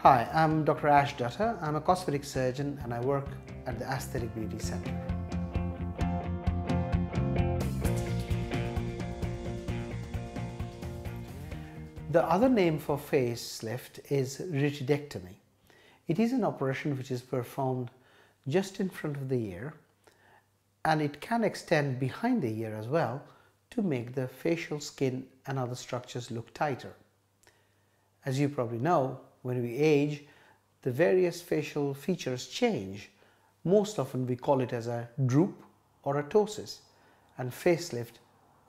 Hi, I'm Dr. Ashish Dutta. I'm a cosmetic surgeon and I work at the Aesthetic Beauty Center. The other name for facelift is ritidectomy. It is an operation which is performed just in front of the ear, and it can extend behind the ear as well to make the facial skin and other structures look tighter. As you probably know, when we age, the various facial features change. Most often we call it as a droop or a ptosis, and facelift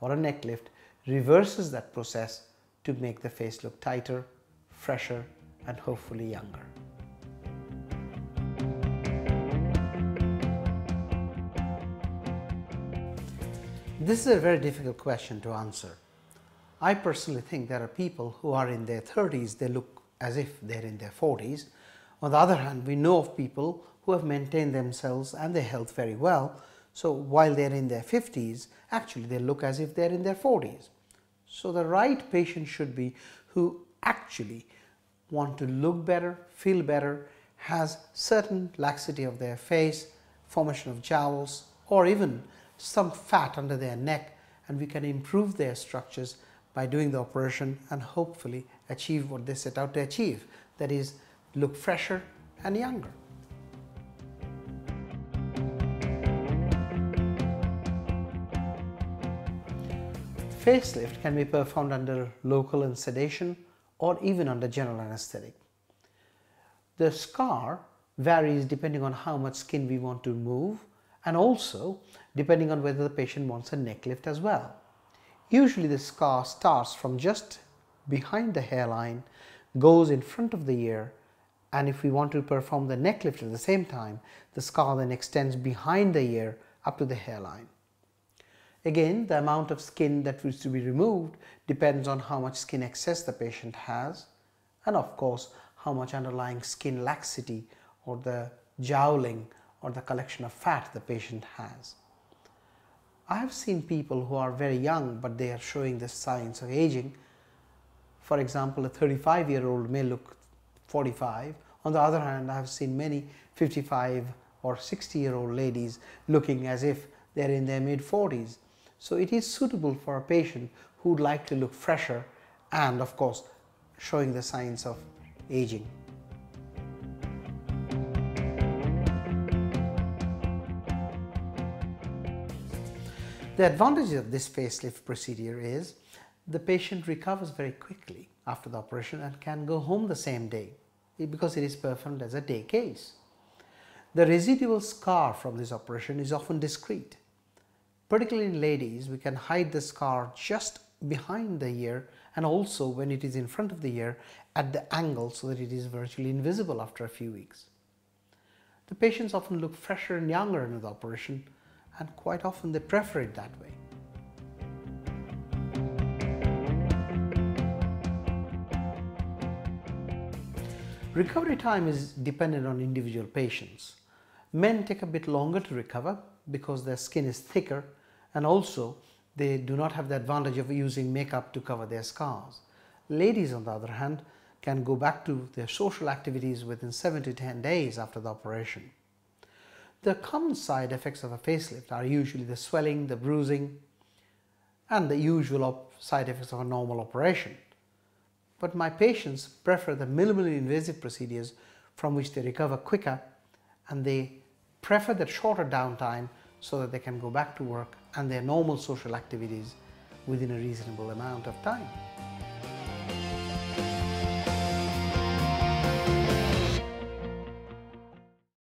or a neck lift reverses that process to make the face look tighter, fresher, and hopefully younger. This is a very difficult question to answer. I personally think there are people who are in their 30s, they look as if they're in their 40s. On the other hand, we know of people who have maintained themselves and their health very well. So while they're in their 50s, actually they look as if they're in their 40s. So the right patient should be who actually want to look better, feel better, has certain laxity of their face, formation of jowls, or even some fat under their neck, and we can improve their structures by doing the operation and hopefully achieve what they set out to achieve, that is, look fresher and younger. Facelift can be performed under local and sedation or even under general anesthetic. The scar varies depending on how much skin we want to remove and also depending on whether the patient wants a neck lift as well. Usually the scar starts from just behind the hairline, goes in front of the ear, and if we want to perform the neck lift at the same time, the scar then extends behind the ear up to the hairline. Again, the amount of skin that needs to be removed depends on how much skin excess the patient has and of course how much underlying skin laxity or the jowling or the collection of fat the patient has. I have seen people who are very young but they are showing the signs of aging. For example, a 35-year-old may look 45. On the other hand, I have seen many 55 or 60-year-old ladies looking as if they are in their mid-40s. So it is suitable for a patient who would like to look fresher and of course showing the signs of aging. The advantage of this facelift procedure is the patient recovers very quickly after the operation and can go home the same day because it is performed as a day case. The residual scar from this operation is often discreet. Particularly in ladies, we can hide the scar just behind the ear and also when it is in front of the ear at the angle so that it is virtually invisible after a few weeks. The patients often look fresher and younger in the operation and quite often they prefer it that way. Recovery time is dependent on individual patients. Men take a bit longer to recover because their skin is thicker and also they do not have the advantage of using makeup to cover their scars. Ladies, on the other hand, can go back to their social activities within 7 to 10 days after the operation. The common side effects of a facelift are usually the swelling, the bruising, and the usual side effects of a normal operation. But my patients prefer the minimally invasive procedures from which they recover quicker and they prefer that shorter downtime so that they can go back to work and their normal social activities within a reasonable amount of time.